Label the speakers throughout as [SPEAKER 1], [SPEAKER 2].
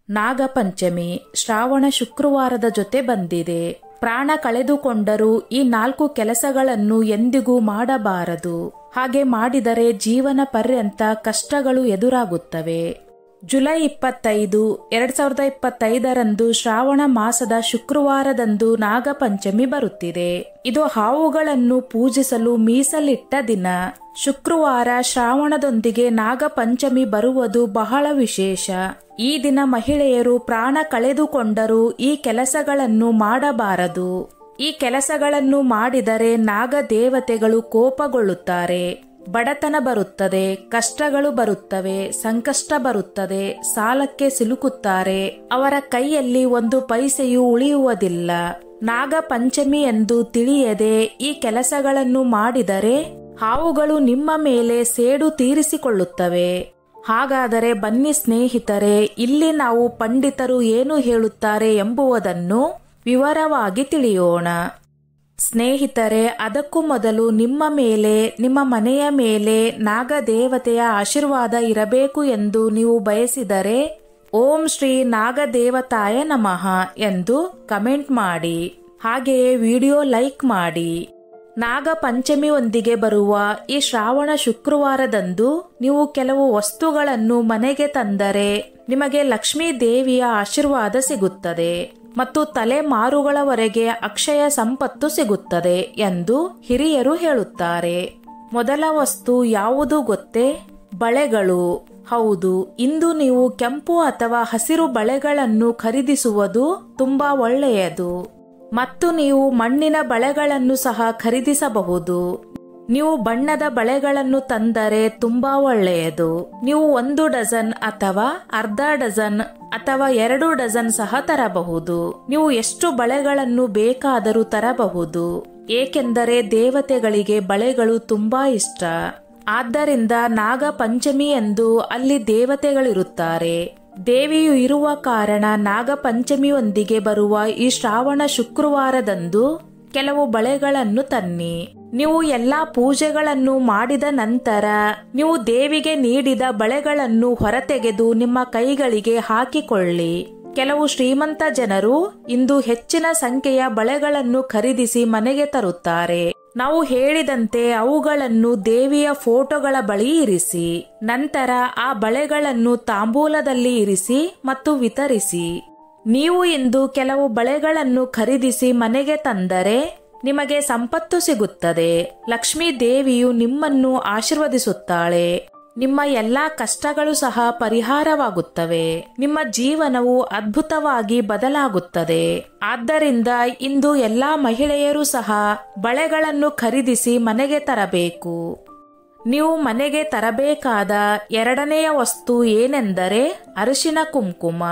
[SPEAKER 1] ನಾಗಪಂಚಮಿ ಶ್ರಾವಣ ಶುಕ್ರವಾರದ ಜೊತೆ ಬಂದಿದೆ. ಪ್ರಾಣ ಕಳೆದುಕೊಂಡರೂ ಈ 4 ಕೆಲಸಗಳನ್ನು ಎಂದಿಗೂ ಮಾಡಬಾರದು. ಹಾಗೆ ಮಾಡಿದರೆ ಜೀವನ ಪರ್ಯಂತ ಕಷ್ಟಗಳು ಎದುರಾಗುತ್ತವೆ. ಜುಲೈ 25, 2025ರಂದು ಶ್ರಾವಣ ಮಾಸದ ಶುಕ್ರವಾರದಂದು ನಾಗಪಂಚಮಿ ಬರುತ್ತಿದೆ. ಇದು ಹಾವುಗಳನ್ನು ಪೂಜಿಸಲು ಮೀಸಲಿಟ್ಟ ದಿನ. ಶುಕ್ರವಾರ ಶ್ರಾವಣದೊಂದಿಗೆ ನಾಗಪಂಚಮಿ ಬರುವುದು ಬಹಳ ವಿಶೇಷ. ಈ ದಿನ ಮಹಿಳೆಯರು ಪ್ರಾಣ ಕಳೆದುಕೊಂಡರೂ ಈ ಕೆಲಸಗಳನ್ನು ಮಾಡಬಾರದು. ಈ ಕೆಲಸಗಳನ್ನು ಮಾಡಿದರೆ ನಾಗ ದೇವತೆಗಳು ಕೋಪಗೊಳ್ಳುತ್ತಾರೆ. ಬಡತನ ಬರುತ್ತದೆ, ಕಷ್ಟಗಳು ಬರುತ್ತವೆ, ಸಂಕಷ್ಟ ಬರುತ್ತದೆ, ಸಾಲಕ್ಕೆ ಸಿಲುಕುತ್ತಾರೆ. ಅವರ ಕೈಯಲ್ಲಿ 1 ಪೈಸೆಯೂ ಉಳಿಯುವುದಿಲ್ಲ. ನಾಗಪಂಚಮಿ ಎಂದು ತಿಳಿಯದೆ ಈ ಕೆಲಸಗಳನ್ನು ಮಾಡಿದರೆ ಹಾವುಗಳು ನಿಮ್ಮ ಮೇಲೆ ಸೇಡು ತೀರಿಸಿಕೊಳ್ಳುತ್ತವೆ. ಹಾಗಾದರೆ ಬನ್ನಿ ಸ್ನೇಹಿತರೆ, ಇಲ್ಲಿ ನಾವು ಪಂಡಿತರು ಏನು ಹೇಳುತ್ತಾರೆ ಎಂಬುದನ್ನು ವಿವರವಾಗಿ ತಿಳಿಯೋಣ. ಸ್ನೇಹಿತರೆ, ಅದಕ್ಕೂ ಮೊದಲು ನಿಮ್ಮ ಮೇಲೆ, ನಿಮ್ಮ ಮನೆಯ ಮೇಲೆ ನಾಗದೇವತೆಯ ಆಶೀರ್ವಾದ ಇರಬೇಕು ಎಂದು ನೀವು ಬಯಸಿದರೆ ಓಂ ಶ್ರೀ ನಾಗದೇವತಾಯ ನಮಃ ಎಂದು ಕಮೆಂಟ್ ಮಾಡಿ. ಹಾಗೆಯೇ ವಿಡಿಯೋ ಲೈಕ್ ಮಾಡಿ. ನಾಗಪಂಚಮಿಯೊಂದಿಗೆ ಬರುವ ಈ ಶ್ರಾವಣ ಶುಕ್ರವಾರದಂದು ನೀವು ಕೆಲವು ವಸ್ತುಗಳನ್ನು ಮನೆಗೆ ತಂದರೆ ನಿಮಗೆ ಲಕ್ಷ್ಮೀ ದೇವಿಯ ಆಶೀರ್ವಾದ ಸಿಗುತ್ತದೆ ಮತ್ತು ತಲೆಮಾರುಗಳವರೆಗೆ ಅಕ್ಷಯ ಸಂಪತ್ತು ಸಿಗುತ್ತದೆ ಎಂದು ಹಿರಿಯರು ಹೇಳುತ್ತಾರೆ. ಮೊದಲ ವಸ್ತು ಯಾವುದು ಗೊತ್ತೇ? ಬಳೆಗಳು. ಹೌದು, ಇಂದು ನೀವು ಕೆಂಪು ಅಥವಾ ಹಸಿರು ಬಳೆಗಳನ್ನು ಖರೀದಿಸುವುದು ತುಂಬಾ ಒಳ್ಳೆಯದು. ಮತ್ತು ನೀವು ಮಣ್ಣಿನ ಬಳೆಗಳನ್ನು ಸಹ ಖರೀದಿಸಬಹುದು. ನೀವು ಬಣ್ಣದ ಬಳೆಗಳನ್ನು ತಂದರೆ ತುಂಬಾ ಒಳ್ಳೆಯದು. ನೀವು 1 ಡಜನ್ ಅಥವಾ ಅರ್ಧ ಡಜನ್ ಅಥವಾ 2 ಡಜನ್ ಸಹ ತರಬಹುದು. ನೀವು ಎಷ್ಟು ಬಳೆಗಳನ್ನು ಬೇಕಾದರೂ ತರಬಹುದು. ಏಕೆಂದರೆ ದೇವತೆಗಳಿಗೆ ಬಳೆಗಳು ತುಂಬಾ ಇಷ್ಟ. ಆದ್ದರಿಂದ ನಾಗಪಂಚಮಿ ಎಂದು ಅಲ್ಲಿ ದೇವತೆಗಳಿರುತ್ತಾರೆ. ದೇವಿಯು ಇರುವ ಕಾರಣ ನಾಗಪಂಚಮಿಯೊಂದಿಗೆ ಬರುವ ಈ ಶ್ರಾವಣ ಶುಕ್ರವಾರದಂದು ಕೆಲವು ಬಳೆಗಳನ್ನು ತನ್ನಿ. ನೀವು ಎಲ್ಲಾ ಪೂಜೆಗಳನ್ನು ಮಾಡಿದ ನಂತರ ನೀವು ದೇವಿಗೆ ನೀಡಿದ ಬಳೆಗಳನ್ನು ಹೊರತೆಗೆದು ನಿಮ್ಮ ಕೈಗಳಿಗೆ ಹಾಕಿಕೊಳ್ಳಿ. ಕೆಲವು ಶ್ರೀಮಂತ ಜನರು ಇಂದು ಹೆಚ್ಚಿನ ಸಂಖ್ಯೆಯ ಬಳೆಗಳನ್ನು ಖರೀದಿಸಿ ಮನೆಗೆ ತರುತ್ತಾರೆ. ನಾವು ಹೇಳಿದಂತೆ ಅವುಗಳನ್ನು ದೇವಿಯ ಫೋಟೋಗಳ ಬಳಿ ಇರಿಸಿ. ನಂತರ ಆ ಬಳೆಗಳನ್ನು ತಾಂಬೂಲದಲ್ಲಿ ಇರಿಸಿ ಮತ್ತು ವಿತರಿಸಿ. ನೀವು ಇಂದು ಕೆಲವು ಬಳೆಗಳನ್ನು ಖರೀದಿಸಿ ಮನೆಗೆ ತಂದರೆ ನಿಮಗೆ ಸಂಪತ್ತು ಸಿಗುತ್ತದೆ. ಲಕ್ಷ್ಮೀ ದೇವಿಯು ನಿಮ್ಮನ್ನು ಆಶೀರ್ವದಿಸುತ್ತಾಳೆ. ನಿಮ್ಮ ಎಲ್ಲಾ ಕಷ್ಟಗಳು ಸಹ ಪರಿಹಾರವಾಗುತ್ತವೆ. ನಿಮ್ಮ ಜೀವನವು ಅದ್ಭುತವಾಗಿ ಬದಲಾಗುತ್ತದೆ. ಆದ್ದರಿಂದ ಇಂದು ಎಲ್ಲಾ ಮಹಿಳೆಯರು ಸಹ ಬಳೆಗಳನ್ನು ಖರೀದಿಸಿ ಮನೆಗೆ ತರಬೇಕು. ನೀವು ಮನೆಗೆ ತರಬೇಕಾದ 2ನೆಯ ವಸ್ತು ಏನೆಂದರೆ ಅರಿಶಿನ ಕುಂಕುಮ.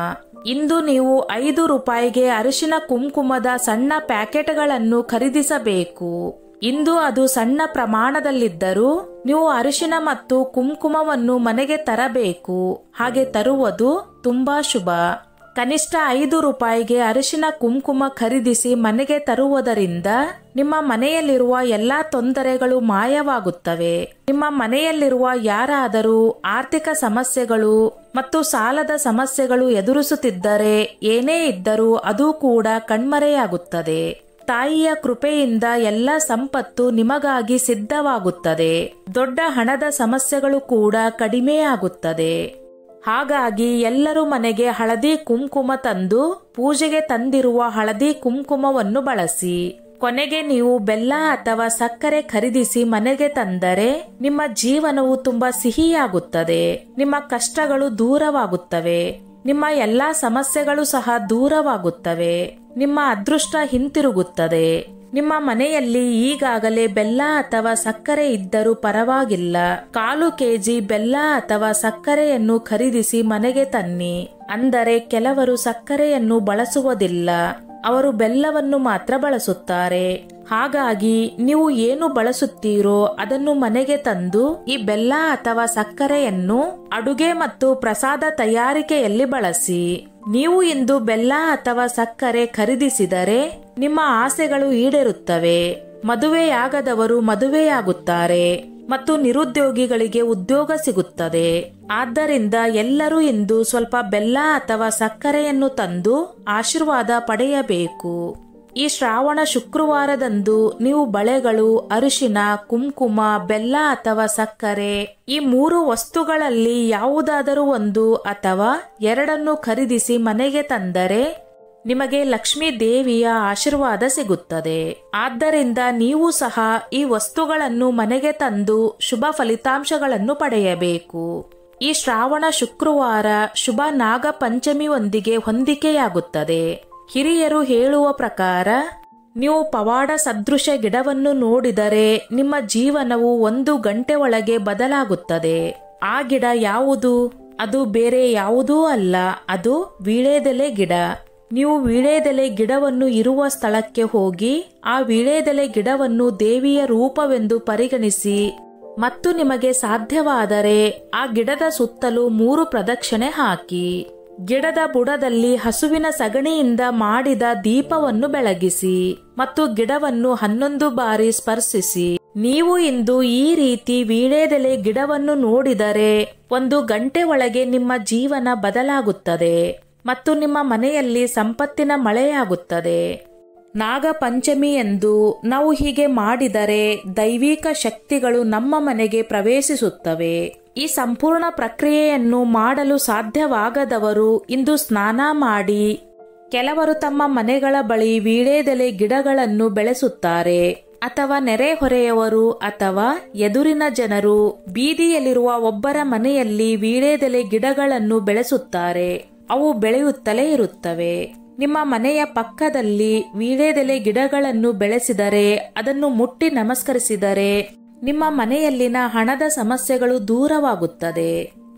[SPEAKER 1] ಇಂದು ನೀವು 5 ರೂಪಾಯಿಗೆ ಅರಿಶಿನ ಕುಂಕುಮದ ಸಣ್ಣ ಪ್ಯಾಕೆಟ್ಗಳನ್ನು ಖರೀದಿಸಬೇಕು. ಇಂದು ಅದು ಸಣ್ಣ ಪ್ರಮಾಣದಲ್ಲಿದ್ದರೂ ನೀವು ಅರಿಶಿನ ಮತ್ತು ಕುಂಕುಮವನ್ನು ಮನೆಗೆ ತರಬೇಕು. ಹಾಗೆ ತರುವುದು ತುಂಬಾ ಶುಭ. ಕನಿಷ್ಠ 5 ರೂಪಾಯಿಗೆ ಅರಿಶಿನ ಕುಂಕುಮ ಖರೀದಿಸಿ ಮನೆಗೆ ತರುವುದರಿಂದ ನಿಮ್ಮ ಮನೆಯಲ್ಲಿರುವ ಎಲ್ಲಾ ತೊಂದರೆಗಳು ಮಾಯವಾಗುತ್ತವೆ. ನಿಮ್ಮ ಮನೆಯಲ್ಲಿರುವ ಯಾರಾದರೂ ಆರ್ಥಿಕ ಸಮಸ್ಯೆಗಳು ಮತ್ತು ಸಾಲದ ಸಮಸ್ಯೆಗಳು ಎದುರಿಸುತ್ತಿದ್ದರೆ ಏನೇ ಇದ್ದರೂ ಅದು ಕೂಡ ಕಣ್ಮರೆಯಾಗುತ್ತದೆ. ತಾಯಿಯ ಕೃಪೆಯಿಂದ ಎಲ್ಲ ಸಂಪತ್ತು ನಿಮಗಾಗಿ ಸಿದ್ಧವಾಗುತ್ತದೆ. ದೊಡ್ಡ ಹಣದ ಸಮಸ್ಯೆಗಳು ಕೂಡ ಕಡಿಮೆಯಾಗುತ್ತದೆ. ಹಾಗಾಗಿ ಎಲ್ಲರೂ ಮನೆಗೆ ಹಳದಿ ಕುಂಕುಮ ತಂದು ಪೂಜೆಗೆ ತಂದಿರುವ ಹಳದಿ ಕುಂಕುಮವನ್ನು ಬಳಸಿ. ಕೊನೆಗೆ ನೀವು ಬೆಲ್ಲ ಅಥವಾ ಸಕ್ಕರೆ ಖರೀದಿಸಿ ಮನೆಗೆ ತಂದರೆ ನಿಮ್ಮ ಜೀವನವು ತುಂಬಾ ಸಿಹಿಯಾಗುತ್ತದೆ. ನಿಮ್ಮ ಕಷ್ಟಗಳು ದೂರವಾಗುತ್ತವೆ. ನಿಮ್ಮ ಎಲ್ಲಾ ಸಮಸ್ಯೆಗಳು ಸಹ ದೂರವಾಗುತ್ತವೆ. ನಿಮ್ಮ ಅದೃಷ್ಟ ಹಿಂತಿರುಗುತ್ತದೆ. ನಿಮ್ಮ ಮನೆಯಲ್ಲಿ ಈಗಾಗಲೇ ಬೆಲ್ಲ ಅಥವಾ ಸಕ್ಕರೆ ಇದ್ದರೂ ಪರವಾಗಿಲ್ಲ. 1/4 ಕೆಜಿ ಬೆಲ್ಲ ಅಥವಾ ಸಕ್ಕರೆಯನ್ನು ಖರೀದಿಸಿ ಮನೆಗೆ ತನ್ನಿ. ಅಂದರೆ ಕೆಲವರು ಸಕ್ಕರೆಯನ್ನು ಬಳಸುವುದಿಲ್ಲ, ಅವರು ಬೆಲ್ಲವನ್ನು ಮಾತ್ರ ಬಳಸುತ್ತಾರೆ. ಹಾಗಾಗಿ ನೀವು ಏನು ಬಳಸುತ್ತೀರೋ ಅದನ್ನು ಮನೆಗೆ ತಂದು ಈ ಬೆಲ್ಲ ಅಥವಾ ಸಕ್ಕರೆಯನ್ನು ಅಡುಗೆ ಮತ್ತು ಪ್ರಸಾದ ತಯಾರಿಕೆಯಲ್ಲಿ ಬಳಸಿ. ನೀವು ಇಂದು ಬೆಲ್ಲ ಅಥವಾ ಸಕ್ಕರೆ ಖರೀದಿಸಿದರೆ ನಿಮ್ಮ ಆಸೆಗಳು ಈಡೇರುತ್ತವೆ. ಮದುವೆಯಾಗದವರು ಮದುವೆಯಾಗುತ್ತಾರೆ. ಮತ್ತು ನಿರುದ್ಯೋಗಿಗಳಿಗೆ ಉದ್ಯೋಗ ಸಿಗುತ್ತದೆ. ಆದ್ದರಿಂದ ಎಲ್ಲರೂ ಇಂದು ಸ್ವಲ್ಪ ಬೆಲ್ಲ ಅಥವಾ ಸಕ್ಕರೆಯನ್ನು ತಂದು ಆಶೀರ್ವಾದ ಪಡೆಯಬೇಕು. ಈ ಶ್ರಾವಣ ಶುಕ್ರವಾರದಂದು ನೀವು ಬಳೆಗಳು, ಅರಿಶಿನ, ಕುಂಕುಮ, ಬೆಲ್ಲ ಅಥವಾ ಸಕ್ಕರೆ ಈ 3 ವಸ್ತುಗಳಲ್ಲಿ ಯಾವುದಾದರೂ ಒಂದು ಅಥವಾ ಎರಡನ್ನು ಖರೀದಿಸಿ ಮನೆಗೆ ತಂದರೆ ನಿಮಗೆ ಲಕ್ಷ್ಮೀ ದೇವಿಯ ಆಶೀರ್ವಾದ ಸಿಗುತ್ತದೆ. ಆದ್ದರಿಂದ ನೀವು ಸಹ ಈ ವಸ್ತುಗಳನ್ನು ಮನೆಗೆ ತಂದು ಶುಭ ಫಲಿತಾಂಶಗಳನ್ನು ಪಡೆಯಬೇಕು. ಈ ಶ್ರಾವಣ ಶುಕ್ರವಾರ ಶುಭ ನಾಗ ಪಂಚಮಿಯೊಂದಿಗೆ ಹೊಂದಿಕೆಯಾಗುತ್ತದೆ. ಹಿರಿಯರು ಹೇಳುವ ಪ್ರಕಾರ ನೀವು ಪವಾಡ ಸದೃಶ ಗಿಡವನ್ನು ನೋಡಿದರೆ ನಿಮ್ಮ ಜೀವನವು 1 ಗಂಟೆ ಒಳಗೆ ಬದಲಾಗುತ್ತದೆ. ಆ ಗಿಡ ಯಾವುದು? ಅದು ಬೇರೆ ಯಾವುದೂ ಅಲ್ಲ, ಅದು ವೀಳ್ಯದೆಲೆ ಗಿಡ. ನೀವು ವೀಳ್ಯದೆಲೆ ಗಿಡವನ್ನು ಇರುವ ಸ್ಥಳಕ್ಕೆ ಹೋಗಿ ಆ ವೀಳ್ಯದೆಲೆ ಗಿಡವನ್ನು ದೇವಿಯ ರೂಪವೆಂದು ಪರಿಗಣಿಸಿ ಮತ್ತು ನಿಮಗೆ ಸಾಧ್ಯವಾದರೆ ಆ ಗಿಡದ ಸುತ್ತಲೂ 3 ಪ್ರದಕ್ಷಿಣೆ ಹಾಕಿ. ಗಿಡದ ಬುಡದಲ್ಲಿ ಹಸುವಿನ ಸಗಣಿಯಿಂದ ಮಾಡಿದ ದೀಪವನ್ನು ಬೆಳಗಿಸಿ ಮತ್ತು ಗಿಡವನ್ನು 11 ಬಾರಿ ಸ್ಪರ್ಶಿಸಿ. ನೀವು ಇಂದು ಈ ರೀತಿ ವೀಳ್ಯದೆಲೆ ಗಿಡವನ್ನು ನೋಡಿದರೆ 1 ಗಂಟೆ ಒಳಗೆ ನಿಮ್ಮ ಜೀವನ ಬದಲಾಗುತ್ತದೆ ಮತ್ತು ನಿಮ್ಮ ಮನೆಯಲ್ಲಿ ಸಂಪತ್ತಿನ ಮಳೆಯಾಗುತ್ತದೆ. ನಾಗ ಪಂಚಮಿ ಎಂದು ನಾವು ಹೀಗೆ ಮಾಡಿದರೆ ದೈವಿಕ ಶಕ್ತಿಗಳು ನಮ್ಮ ಮನೆಗೆ ಪ್ರವೇಶಿಸುತ್ತವೆ. ಈ ಸಂಪೂರ್ಣ ಪ್ರಕ್ರಿಯೆಯನ್ನು ಮಾಡಲು ಸಾಧ್ಯವಾಗದವರು ಇಂದು ಸ್ನಾನ ಮಾಡಿ ಕೆಲವರು ತಮ್ಮ ಮನೆಗಳ ಬಳಿ ವೀಳ್ಯದೆಲೆ ಗಿಡಗಳನ್ನು ಬೆಳೆಸುತ್ತಾರೆ. ಅಥವಾ ನೆರೆಹೊರೆಯವರು ಅಥವಾ ಎದುರಿನ ಜನರು ಬೀದಿಯಲ್ಲಿರುವ ಒಬ್ಬರ ಮನೆಯಲ್ಲಿ ವೀಳ್ಯದೆಲೆ ಗಿಡಗಳನ್ನು ಬೆಳೆಸುತ್ತಾರೆ. ಅವು ಬೆಳೆಯುತ್ತಲೇ ಇರುತ್ತವೆ. ನಿಮ್ಮ ಮನೆಯ ಪಕ್ಕದಲ್ಲಿ ವೀಳ್ಯದೆಲೆ ಗಿಡಗಳನ್ನು ಬೆಳೆಸಿದರೆ, ಅದನ್ನು ಮುಟ್ಟಿ ನಮಸ್ಕರಿಸಿದರೆ ನಿಮ್ಮ ಮನೆಯಲ್ಲಿನ ಹಣದ ಸಮಸ್ಯೆಗಳು ದೂರವಾಗುತ್ತದೆ.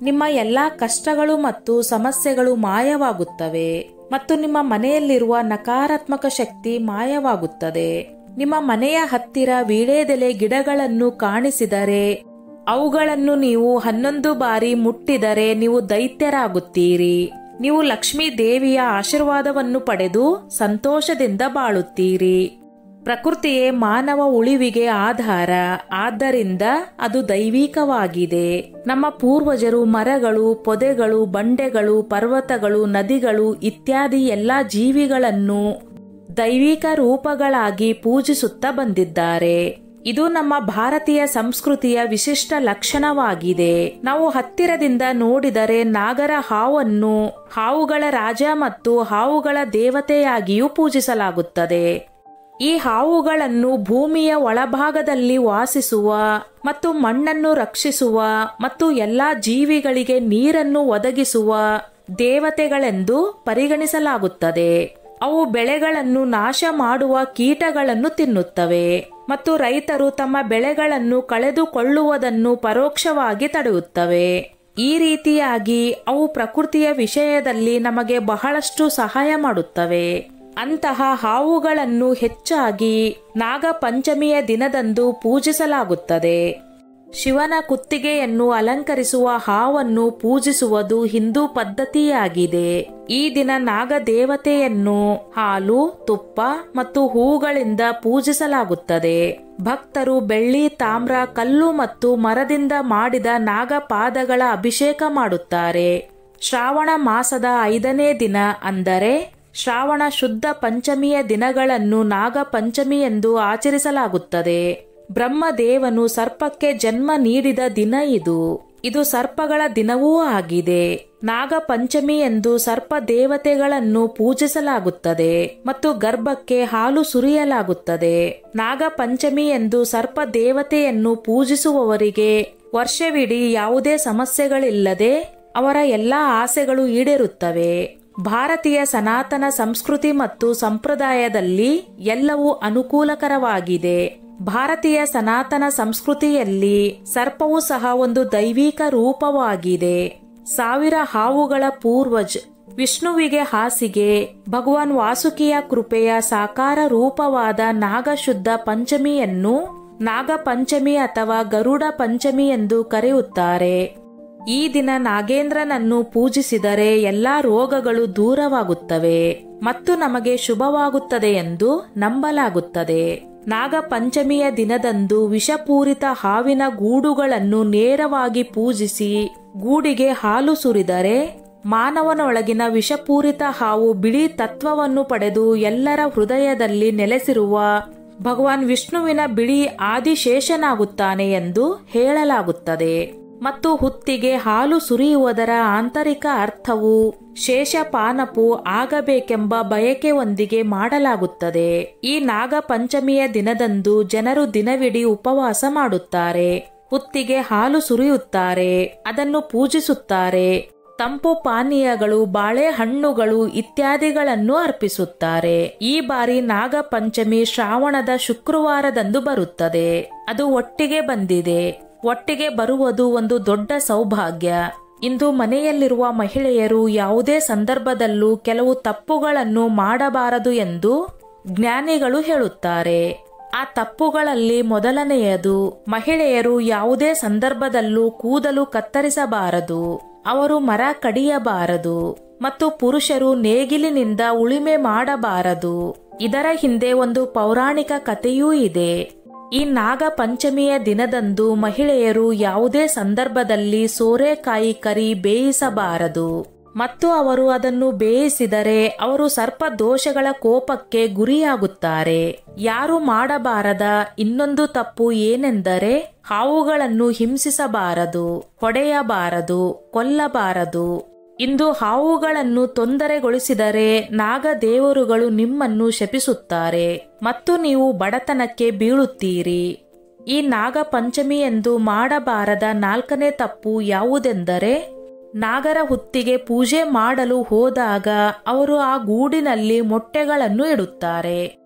[SPEAKER 1] ನಿಮ್ಮ ಎಲ್ಲಾ ಕಷ್ಟಗಳು ಮತ್ತು ಸಮಸ್ಯೆಗಳು ಮಾಯವಾಗುತ್ತವೆ ಮತ್ತು ನಿಮ್ಮ ಮನೆಯಲ್ಲಿರುವ ನಕಾರಾತ್ಮಕ ಶಕ್ತಿ ಮಾಯವಾಗುತ್ತದೆ. ನಿಮ್ಮ ಮನೆಯ ಹತ್ತಿರ ವೀಳ್ಯದೆಲೆ ಗಿಡಗಳನ್ನು ಕಾಣಿಸಿದರೆ ಅವುಗಳನ್ನು ನೀವು 11 ಬಾರಿ ಮುಟ್ಟಿದರೆ ನೀವು ದೈತ್ಯರಾಗುತ್ತೀರಿ. ನೀವು ಲಕ್ಷ್ಮೀ ದೇವಿಯ ಆಶೀರ್ವಾದವನ್ನು ಪಡೆದು ಸಂತೋಷದಿಂದ ಬಾಳುತ್ತೀರಿ. ಪ್ರಕೃತಿಯೇ ಮಾನವ ಉಳಿವಿಗೆ ಆಧಾರ, ಆದ್ದರಿಂದ ಅದು ದೈವಿಕವಾಗಿದೆ. ನಮ್ಮ ಪೂರ್ವಜರು ಮರಗಳು, ಪೊದೆಗಳು, ಬಂಡೆಗಳು, ಪರ್ವತಗಳು, ನದಿಗಳು ಇತ್ಯಾದಿ ಎಲ್ಲಾ ಜೀವಿಗಳನ್ನು ದೈವಿಕ ರೂಪಗಳಾಗಿ ಪೂಜಿಸುತ್ತಾ ಬಂದಿದ್ದಾರೆ. ಇದು ನಮ್ಮ ಭಾರತೀಯ ಸಂಸ್ಕೃತಿಯ ವಿಶಿಷ್ಟ ಲಕ್ಷಣವಾಗಿದೆ. ನಾವು ಹತ್ತಿರದಿಂದ ನೋಡಿದರೆ ನಾಗರ ಹಾವನ್ನು ಹಾವುಗಳ ರಾಜ ಮತ್ತು ಹಾವುಗಳ ದೇವತೆಯಾಗಿಯೂ ಪೂಜಿಸಲಾಗುತ್ತದೆ. ಈ ಹಾವುಗಳನ್ನು ಭೂಮಿಯ ಒಳಭಾಗದಲ್ಲಿ ವಾಸಿಸುವ ಮತ್ತು ಮಣ್ಣನ್ನು ರಕ್ಷಿಸುವ ಮತ್ತು ಎಲ್ಲಾ ಜೀವಿಗಳಿಗೆ ನೀರನ್ನು ಒದಗಿಸುವ ದೇವತೆಗಳೆಂದು ಪರಿಗಣಿಸಲಾಗುತ್ತದೆ. ಅವು ಬೆಳೆಗಳನ್ನು ನಾಶ ಮಾಡುವ ಕೀಟಗಳನ್ನು ತಿನ್ನುತ್ತವೆ ಮತ್ತು ರೈತರು ತಮ್ಮ ಬೆಳೆಗಳನ್ನು ಕಳೆದುಕೊಳ್ಳುವುದನ್ನು ಪರೋಕ್ಷವಾಗಿ ತಡೆಯುತ್ತವೆ. ಈ ರೀತಿಯಾಗಿ ಅವು ಪ್ರಕೃತಿಯ ವಿಷಯದಲ್ಲಿ ನಮಗೆ ಬಹಳಷ್ಟು ಸಹಾಯ ಮಾಡುತ್ತವೆ. ಅಂತಹ ಹಾವುಗಳನ್ನು ಹೆಚ್ಚಾಗಿ ನಾಗ ಪಂಚಮಿಯ ದಿನದಂದು ಪೂಜಿಸಲಾಗುತ್ತದೆ. ಶಿವನ ಕುತ್ತಿಗೆಯನ್ನು ಅಲಂಕರಿಸುವ ಹಾವನ್ನು ಪೂಜಿಸುವುದು ಹಿಂದೂ ಪದ್ಧತಿಯಾಗಿದೆ. ಈ ದಿನ ನಾಗ ದೇವತೆಯನ್ನು ಹಾಲು, ತುಪ್ಪ ಮತ್ತು ಹೂಗಳಿಂದ ಪೂಜಿಸಲಾಗುತ್ತದೆ. ಭಕ್ತರು ಬೆಳ್ಳಿ, ತಾಮ್ರ, ಕಲ್ಲು ಮತ್ತು ಮರದಿಂದ ಮಾಡಿದ ನಾಗಪಾದಗಳ ಅಭಿಷೇಕ ಮಾಡುತ್ತಾರೆ. ಶ್ರಾವಣ ಮಾಸದ 5ನೇ ದಿನ ಅಂದರೆ ಶ್ರಾವಣ ಶುದ್ಧ ಪಂಚಮಿಯ ದಿನಗಳನ್ನು ನಾಗ ಪಂಚಮಿ ಎಂದು ಆಚರಿಸಲಾಗುತ್ತದೆ. ಬ್ರಹ್ಮದೇವನು ಸರ್ಪಕ್ಕೆ ಜನ್ಮ ನೀಡಿದ ದಿನ ಇದು. ಇದು ಸರ್ಪಗಳ ದಿನವೂ ಆಗಿದೆ. ನಾಗ ಪಂಚಮಿ ಎಂದು ಸರ್ಪ ದೇವತೆಗಳನ್ನು ಪೂಜಿಸಲಾಗುತ್ತದೆ ಮತ್ತು ಗರ್ಭಕ್ಕೆ ಹಾಲು ಸುರಿಯಲಾಗುತ್ತದೆ. ನಾಗ ಪಂಚಮಿ ಎಂದು ಸರ್ಪ ದೇವತೆಯನ್ನು ಪೂಜಿಸುವವರಿಗೆ ವರ್ಷವಿಡೀ ಯಾವುದೇ ಸಮಸ್ಯೆಗಳಿಲ್ಲದೆ ಅವರ ಎಲ್ಲಾ ಆಸೆಗಳು ಈಡೇರುತ್ತವೆ. ಭಾರತೀಯ ಸನಾತನ ಸಂಸ್ಕೃತಿ ಮತ್ತು ಸಂಪ್ರದಾಯದಲ್ಲಿ ಎಲ್ಲವೂ ಅನುಕೂಲಕರವಾಗಿದೆ. ಭಾರತೀಯ ಸನಾತನ ಸಂಸ್ಕೃತಿಯಲ್ಲಿ ಸರ್ಪವು ಸಹ ಒಂದು ದೈವಿಕ ರೂಪವಾಗಿದೆ. 1000 ಹಾವುಗಳ ಪೂರ್ವಜ್ ವಿಷ್ಣುವಿಗೆ ಹಾಸಿಗೆ, ಭಗವಾನ್ ವಾಸುಕಿಯ ಕೃಪೆಯ ಸಾಕಾರ ರೂಪವಾದ ನಾಗಶುದ್ಧ ಪಂಚಮಿಯನ್ನು ನಾಗ ಪಂಚಮಿ ಅಥವಾ ಗರುಡ ಪಂಚಮಿ ಎಂದು ಕರೆಯುತ್ತಾರೆ. ಈ ದಿನ ನಾಗೇಂದ್ರನನ್ನು ಪೂಜಿಸಿದರೆ ಎಲ್ಲಾ ರೋಗಗಳು ದೂರವಾಗುತ್ತವೆ ಮತ್ತು ನಮಗೆ ಶುಭವಾಗುತ್ತದೆ ಎಂದು ನಂಬಲಾಗುತ್ತದೆ. ನಾಗಪಂಚಮಿಯ ದಿನದಂದು ವಿಷಪೂರಿತ ಹಾವಿನ ಗೂಡುಗಳನ್ನು ನೇರವಾಗಿ ಪೂಜಿಸಿ ಗೂಡಿಗೆ ಹಾಲು ಸುರಿದರೆ ಮಾನವನೊಳಗಿನ ವಿಷಪೂರಿತ ಹಾವು ಬಿಳಿ ತತ್ವವನ್ನು ಪಡೆದು ಎಲ್ಲರ ಹೃದಯದಲ್ಲಿ ನೆಲೆಸಿರುವ ಭಗವಾನ್ ವಿಷ್ಣುವಿನ ಬಿಳಿ ಆದಿಶೇಷನಾಗುತ್ತಾನೆ ಎಂದು ಹೇಳಲಾಗುತ್ತದೆ. ಮತ್ತು ಹುತ್ತಿಗೆ ಹಾಲು ಸುರಿಯುವುದರ ಆಂತರಿಕ ಅರ್ಥವು ಶೇಷಪಾನಪು ಆಗಬೇಕೆಂಬ ಬಯಕೆಯೊಂದಿಗೆ ಮಾಡಲಾಗುತ್ತದೆ. ಈ ನಾಗಪಂಚಮಿಯ ದಿನದಂದು ಜನರು ದಿನವಿಡೀ ಉಪವಾಸ ಮಾಡುತ್ತಾರೆ, ಹುತ್ತಿಗೆ ಹಾಲು ಸುರಿಯುತ್ತಾರೆ, ಅದನ್ನು ಪೂಜಿಸುತ್ತಾರೆ, ತಂಪು ಪಾನೀಯಗಳು, ಬಾಳೆಹಣ್ಣುಗಳು ಇತ್ಯಾದಿಗಳನ್ನು ಅರ್ಪಿಸುತ್ತಾರೆ. ಈ ಬಾರಿ ನಾಗಪಂಚಮಿ ಶ್ರಾವಣದ ಶುಕ್ರವಾರದಂದು ಬರುತ್ತದೆ. ಅದು ಒಟ್ಟಿಗೆ ಬಂದಿದೆ. ಒಟ್ಟಿಗೆ ಬರುವುದು ಒಂದು ದೊಡ್ಡ ಸೌಭಾಗ್ಯ. ಇಂದು ಮನೆಯಲ್ಲಿರುವ ಮಹಿಳೆಯರು ಯಾವುದೇ ಸಂದರ್ಭದಲ್ಲೂ ಕೆಲವು ತಪ್ಪುಗಳನ್ನು ಮಾಡಬಾರದು ಎಂದು ಜ್ಞಾನಿಗಳು ಹೇಳುತ್ತಾರೆ. ಆ ತಪ್ಪುಗಳಲ್ಲಿ ಮೊದಲನೆಯದು, ಮಹಿಳೆಯರು ಯಾವುದೇ ಸಂದರ್ಭದಲ್ಲೂ ಕೂದಲು ಕತ್ತರಿಸಬಾರದು, ಅವರು ಮರ ಕಡಿಯಬಾರದು ಮತ್ತು ಪುರುಷರು ನೇಗಿಲಿನಿಂದ ಉಳುಮೆ ಮಾಡಬಾರದು. ಇದರ ಹಿಂದೆ ಒಂದು ಪೌರಾಣಿಕ ಕಥೆಯೂ ಇದೆ. ಈ ನಾಗಪಂಚಮಿಯ ದಿನದಂದು ಮಹಿಳೆಯರು ಯಾವುದೇ ಸಂದರ್ಭದಲ್ಲಿ ಸೋರೆಕಾಯಿ ಕರಿ ಬೇಯಿಸಬಾರದು ಮತ್ತು ಅವರು ಅದನ್ನು ಬೇಯಿಸಿದರೆ ಅವರು ಸರ್ಪ ದೋಷಗಳ ಕೋಪಕ್ಕೆ ಗುರಿಯಾಗುತ್ತಾರೆ. ಯಾರು ಮಾಡಬಾರದ ಇನ್ನೊಂದು ತಪ್ಪು ಏನೆಂದರೆ ಹಾವುಗಳನ್ನು ಹಿಂಸಿಸಬಾರದು, ಹೊಡೆಯಬಾರದು, ಕೊಲ್ಲಬಾರದು. ಇಂದು ಹಾವುಗಳನ್ನು ತೊಂದರೆಗೊಳಿಸಿದರೆ ನಾಗದೇವರುಗಳು ನಿಮ್ಮನ್ನು ಶಪಿಸುತ್ತಾರೆ ಮತ್ತು ನೀವು ಬಡತನಕ್ಕೆ ಬೀಳುತ್ತೀರಿ. ಈ ನಾಗಪಂಚಮಿಯಂದು ಮಾಡಬಾರದ ನಾಲ್ಕನೇ ತಪ್ಪು ಯಾವುದೆಂದರೆ ನಾಗರ ಹುತ್ತಿಗೆ ಪೂಜೆ ಮಾಡಲು ಹೋದಾಗ ಅವರು ಆ ಗೂಡಿನಲ್ಲಿ ಮೊಟ್ಟೆಗಳನ್ನು ಇಡುತ್ತಾರೆ.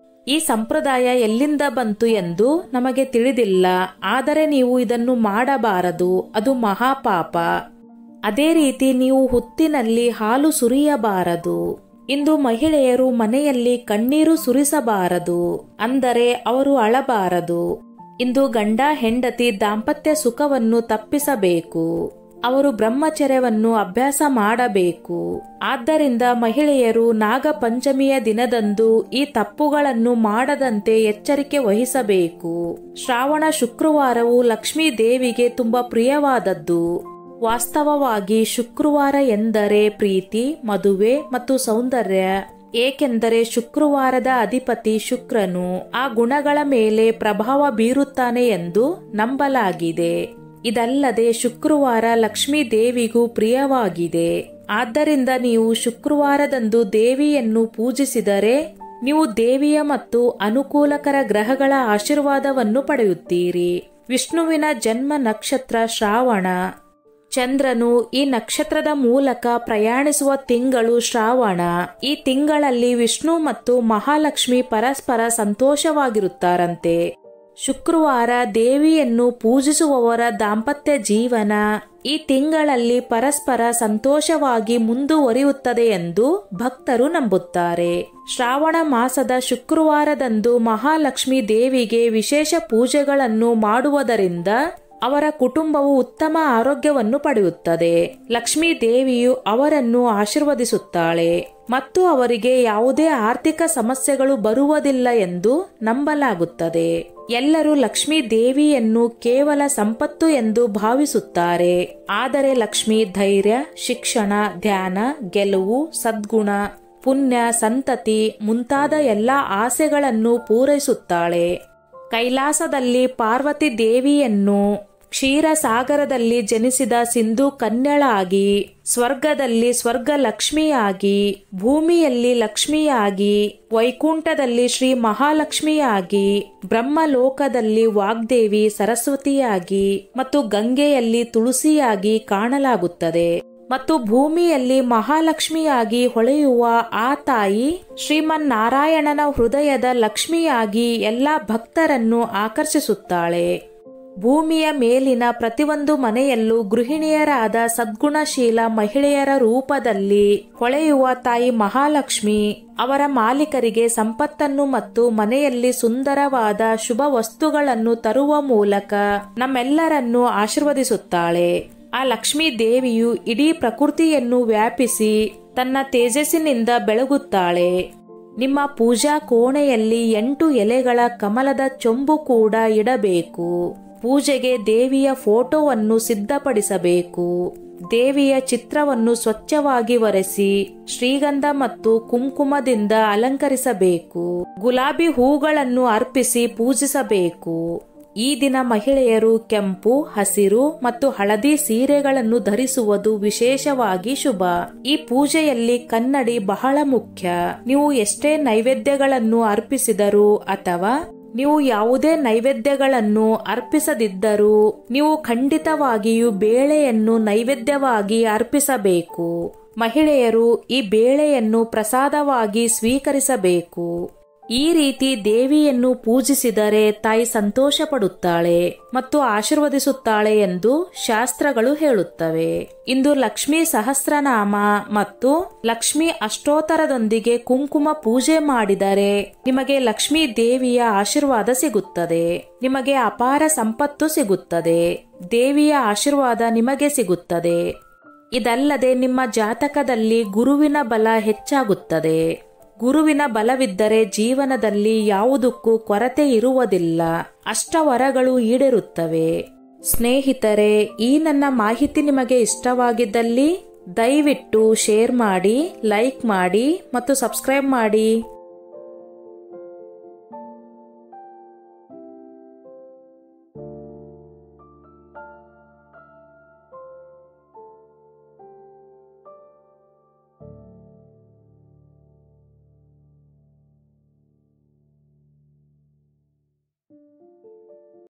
[SPEAKER 1] ಈ ಸಂಪ್ರದಾಯ ಎಲ್ಲಿಂದ ಬಂತು ಎಂದು ನಮಗೆ ತಿಳಿದಿಲ್ಲ, ಆದರೆ ನೀವು ಇದನ್ನು ಮಾಡಬಾರದು, ಅದು ಮಹಾಪಾಪ. ಅದೇ ರೀತಿ ನೀವು ಹುತ್ತಿನಲ್ಲಿ ಹಾಲು ಸುರಿಯಬಾರದು. ಇಂದು ಮಹಿಳೆಯರು ಮನೆಯಲ್ಲಿ ಕಣ್ಣೀರು ಸುರಿಸಬಾರದು, ಅಂದರೆ ಅವರು ಅಳಬಾರದು. ಇಂದು ಗಂಡ ಹೆಂಡತಿ ದಾಂಪತ್ಯ ಸುಖವನ್ನು ತಪ್ಪಿಸಬೇಕು, ಅವರು ಬ್ರಹ್ಮಚರ್ಯವನ್ನು ಅಭ್ಯಾಸ ಮಾಡಬೇಕು. ಆದ್ದರಿಂದ ಮಹಿಳೆಯರು ನಾಗಪಂಚಮಿಯ ದಿನದಂದು ಈ ತಪ್ಪುಗಳನ್ನು ಮಾಡದಂತೆ ಎಚ್ಚರಿಕೆ ವಹಿಸಬೇಕು. ಶ್ರಾವಣ ಶುಕ್ರವಾರವು ಲಕ್ಷ್ಮೀ ದೇವಿಗೆ ತುಂಬಾ ಪ್ರಿಯವಾದದ್ದು. ವಾಸ್ತವವಾಗಿ ಶುಕ್ರವಾರ ಎಂದರೆ ಪ್ರೀತಿ, ಮದುವೆ ಮತ್ತು ಸೌಂದರ್ಯ. ಏಕೆಂದರೆ ಶುಕ್ರವಾರದ ಅಧಿಪತಿ ಶುಕ್ರನು ಆ ಗುಣಗಳ ಮೇಲೆ ಪ್ರಭಾವ ಬೀರುತ್ತಾನೆ ಎಂದು ನಂಬಲಾಗಿದೆ. ಇದಲ್ಲದೆ ಶುಕ್ರವಾರ ಲಕ್ಷ್ಮೀ ದೇವಿಗೂ ಪ್ರಿಯವಾಗಿದೆ. ಆದ್ದರಿಂದ ನೀವು ಶುಕ್ರವಾರದಂದು ದೇವಿಯನ್ನು ಪೂಜಿಸಿದರೆ ನೀವು ದೇವಿಯ ಮತ್ತು ಅನುಕೂಲಕರ ಗ್ರಹಗಳ ಆಶೀರ್ವಾದವನ್ನು ಪಡೆಯುತ್ತೀರಿ. ವಿಷ್ಣುವಿನ ಜನ್ಮ ನಕ್ಷತ್ರ ಶ್ರಾವಣ. ಚಂದ್ರನು ಈ ನಕ್ಷತ್ರದ ಮೂಲಕ ಪ್ರಯಾಣಿಸುವ ತಿಂಗಳು ಶ್ರಾವಣ. ಈ ತಿಂಗಳಲ್ಲಿ ವಿಷ್ಣು ಮತ್ತು ಮಹಾಲಕ್ಷ್ಮಿ ಪರಸ್ಪರ ಸಂತೋಷವಾಗಿರುತ್ತಾರಂತೆ. ಶುಕ್ರವಾರ ದೇವಿಯನ್ನು ಪೂಜಿಸುವವರ ದಾಂಪತ್ಯ ಜೀವನ ಈ ತಿಂಗಳಲ್ಲಿ ಪರಸ್ಪರ ಸಂತೋಷವಾಗಿ ಮುಂದುವರಿಯುತ್ತದೆ ಎಂದು ಭಕ್ತರು ನಂಬುತ್ತಾರೆ. ಶ್ರಾವಣ ಮಾಸದ ಶುಕ್ರವಾರದಂದು ಮಹಾಲಕ್ಷ್ಮಿ ದೇವಿಗೆ ವಿಶೇಷ ಪೂಜೆಗಳನ್ನು ಮಾಡುವುದರಿಂದ ಅವರ ಕುಟುಂಬವು ಉತ್ತಮ ಆರೋಗ್ಯವನ್ನು ಪಡೆಯುತ್ತದೆ. ಲಕ್ಷ್ಮೀ ದೇವಿಯು ಅವರನ್ನು ಆಶೀರ್ವದಿಸುತ್ತಾಳೆ ಮತ್ತು ಅವರಿಗೆ ಯಾವುದೇ ಆರ್ಥಿಕ ಸಮಸ್ಯೆಗಳು ಬರುವುದಿಲ್ಲ ಎಂದು ನಂಬಲಾಗುತ್ತದೆ. ಎಲ್ಲರೂ ಲಕ್ಷ್ಮೀ ದೇವಿಯನ್ನು ಕೇವಲ ಸಂಪತ್ತು ಎಂದು ಭಾವಿಸುತ್ತಾರೆ, ಆದರೆ ಲಕ್ಷ್ಮಿ ಧೈರ್ಯ, ಶಿಕ್ಷಣ, ಧ್ಯಾನ, ಗೆಲುವು, ಸದ್ಗುಣ, ಪುಣ್ಯ, ಸಂತತಿ ಮುಂತಾದ ಎಲ್ಲಾ ಆಸೆಗಳನ್ನು ಪೂರೈಸುತ್ತಾಳೆ. ಕೈಲಾಸದಲ್ಲಿ ಪಾರ್ವತಿ ದೇವಿಯನ್ನು, ಕ್ಷೀರಸಾಗರದಲ್ಲಿ ಜನಿಸಿದ ಸಿಂಧು ಕನ್ಯಳಾಗಿ, ಸ್ವರ್ಗದಲ್ಲಿ ಸ್ವರ್ಗ ಲಕ್ಷ್ಮಿಯಾಗಿ, ಭೂಮಿಯಲ್ಲಿ ಲಕ್ಷ್ಮಿಯಾಗಿ, ವೈಕುಂಠದಲ್ಲಿ ಶ್ರೀ ಮಹಾಲಕ್ಷ್ಮಿಯಾಗಿ, ಬ್ರಹ್ಮಲೋಕದಲ್ಲಿ ವಾಗ್ದೇವಿ ಸರಸ್ವತಿಯಾಗಿ ಮತ್ತು ಗಂಗೆಯಲ್ಲಿ ತುಳಸಿಯಾಗಿ ಕಾಣಲಾಗುತ್ತದೆ. ಮತ್ತು ಭೂಮಿಯಲ್ಲಿ ಮಹಾಲಕ್ಷ್ಮಿಯಾಗಿ ಹೊಳೆಯುವ ಆ ತಾಯಿ ಶ್ರೀಮನ್ನಾರಾಯಣನ ಹೃದಯದ ಲಕ್ಷ್ಮಿಯಾಗಿ ಎಲ್ಲಾ ಭಕ್ತರನ್ನು ಆಕರ್ಷಿಸುತ್ತಾಳೆ. ಭೂಮಿಯ ಮೇಲಿನ ಪ್ರತಿಯೊಂದು ಮನೆಯಲ್ಲೂ ಗೃಹಿಣಿಯರಾದ ಸದ್ಗುಣಶೀಲ ಮಹಿಳೆಯರ ರೂಪದಲ್ಲಿ ಹೊಳೆಯುವ ತಾಯಿ ಮಹಾಲಕ್ಷ್ಮಿ ಅವರ ಮಾಲೀಕರಿಗೆ ಸಂಪತ್ತನ್ನು ಮತ್ತು ಮನೆಯಲ್ಲಿ ಸುಂದರವಾದ ಶುಭ ವಸ್ತುಗಳನ್ನು ತರುವ ಮೂಲಕ ನಮ್ಮೆಲ್ಲರನ್ನು ಆಶೀರ್ವದಿಸುತ್ತಾಳೆ. ಆ ಲಕ್ಷ್ಮೀ ದೇವಿಯು ಇಡೀ ಪ್ರಕೃತಿಯನ್ನು ವ್ಯಾಪಿಸಿ ತನ್ನ ತೇಜಸ್ಸಿನಿಂದ ಬೆಳಗುತ್ತಾಳೆ. ನಿಮ್ಮ ಪೂಜಾ ಕೋಣೆಯಲ್ಲಿ 8 ಎಲೆಗಳ ಕಮಲದ ಚೊಂಬು ಕೂಡ ಇಡಬೇಕು. ಪೂಜೆಗೆ ದೇವಿಯ ಫೋಟೋವನ್ನು ಸಿದ್ಧಪಡಿಸಬೇಕು. ದೇವಿಯ ಚಿತ್ರವನ್ನು ಸ್ವಚ್ಛವಾಗಿ ಒರೆಸಿ ಶ್ರೀಗಂಧ ಮತ್ತು ಕುಂಕುಮದಿಂದ ಅಲಂಕರಿಸಬೇಕು. ಗುಲಾಬಿ ಹೂಗಳನ್ನು ಅರ್ಪಿಸಿ ಪೂಜಿಸಬೇಕು. ಈ ದಿನ ಮಹಿಳೆಯರು ಕೆಂಪು, ಹಸಿರು ಮತ್ತು ಹಳದಿ ಸೀರೆಗಳನ್ನು ಧರಿಸುವುದು ವಿಶೇಷವಾಗಿ ಶುಭ. ಈ ಪೂಜೆಯಲ್ಲಿ ಕನ್ನಡಿ ಬಹಳ ಮುಖ್ಯ. ನೀವು ಎಷ್ಟೇ ನೈವೇದ್ಯಗಳನ್ನು ಅರ್ಪಿಸಿದರೂ ಅಥವಾ ನೀವು ಯಾವುದೇ ನೈವೇದ್ಯಗಳನ್ನು ಅರ್ಪಿಸದಿದ್ದರೂ ನೀವು ಖಂಡಿತವಾಗಿಯೂ ಬೇಳೆಯನ್ನು ನೈವೇದ್ಯವಾಗಿ ಅರ್ಪಿಸಬೇಕು. ಮಹಿಳೆಯರು ಈ ಬೇಳೆಯನ್ನು ಪ್ರಸಾದವಾಗಿ ಸ್ವೀಕರಿಸಬೇಕು. ಈ ರೀತಿ ದೇವಿಯನ್ನು ಪೂಜಿಸಿದರೆ ತಾಯಿ ಸಂತೋಷ ಪಡುತ್ತಾಳೆ ಮತ್ತು ಆಶೀರ್ವದಿಸುತ್ತಾಳೆ ಎಂದು ಶಾಸ್ತ್ರಗಳು ಹೇಳುತ್ತವೆ. ಇಂದು ಲಕ್ಷ್ಮೀ ಸಹಸ್ರನಾಮ ಮತ್ತು ಲಕ್ಷ್ಮೀ ಅಷ್ಟೋತ್ತರದೊಂದಿಗೆ ಕುಂಕುಮ ಪೂಜೆ ಮಾಡಿದರೆ ನಿಮಗೆ ಲಕ್ಷ್ಮೀ ದೇವಿಯ ಆಶೀರ್ವಾದ ಸಿಗುತ್ತದೆ. ನಿಮಗೆ ಅಪಾರ ಸಂಪತ್ತು ಸಿಗುತ್ತದೆ. ದೇವಿಯ ಆಶೀರ್ವಾದ ನಿಮಗೆ ಸಿಗುತ್ತದೆ. ಇದಲ್ಲದೆ ನಿಮ್ಮ ಜಾತಕದಲ್ಲಿ ಗುರುವಿನ ಬಲ ಹೆಚ್ಚಾಗುತ್ತದೆ. ಗುರುವಿನ ಬಲವಿದ್ದರೆ ಜೀವನದಲ್ಲಿ ಯಾವುದಕ್ಕೂ ಕೊರತೆ ಇರುವುದಿಲ್ಲ. ಅಷ್ಟವರಗಳು ಈಡೇರುತ್ತವೆ. ಸ್ನೇಹಿತರೆ, ಈ ನನ್ನ ಮಾಹಿತಿ ನಿಮಗೆ ಇಷ್ಟವಾಗಿದ್ದಲ್ಲಿ ದಯವಿಟ್ಟು ಶೇರ್ ಮಾಡಿ, ಲೈಕ್ ಮಾಡಿ ಮತ್ತು ಸಬ್ಸ್ಕ್ರೈಬ್ ಮಾಡಿ.